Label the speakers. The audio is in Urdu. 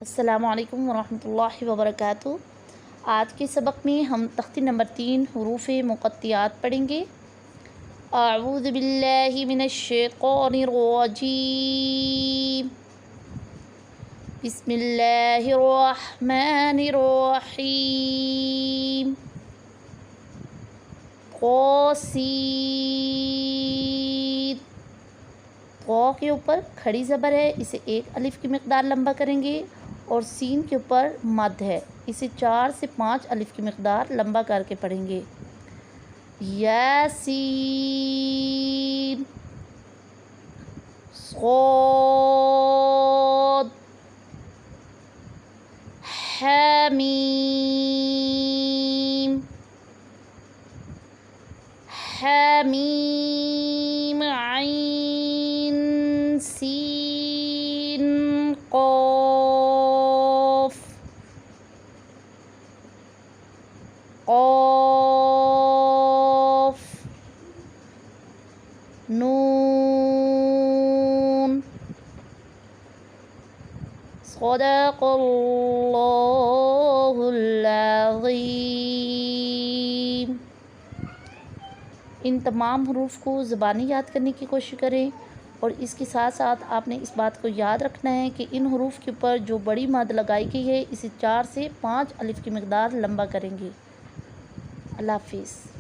Speaker 1: السلام علیکم ورحمۃ اللہ وبرکاتہ۔ آج کے سبق میں ہم تختی نمبر 3 حروف مقطعات پڑھیں گے۔ اعوذ باللہ من الشیطان الرجیم، بسم اللہ الرحمن الرحیم۔ قاصد، قا کے اوپر کھڑی زبر ہے، اسے ایک الف کی مقدار لمبا کریں گے، اور سین کے اوپر مد ہے، اسے 4 سے 5 الف کی مقدار لمبا کر کے پڑھیں گے۔ یاسین، صاد، حمیم، حمیم، عین سین قاف، قاف، نون۔ صدق اللہ العظیم۔ ان تمام حروف کو زبانی یاد کرنے کی کوشش کریں، اور اس کے ساتھ ساتھ آپ نے اس بات کو یاد رکھنا ہے کہ ان حروف کے اوپر جو بڑی مد لگائی گئی ہے، اسے 4 سے 5 الف کی مقدار لمبا کریں گے۔ اللہ حافظ۔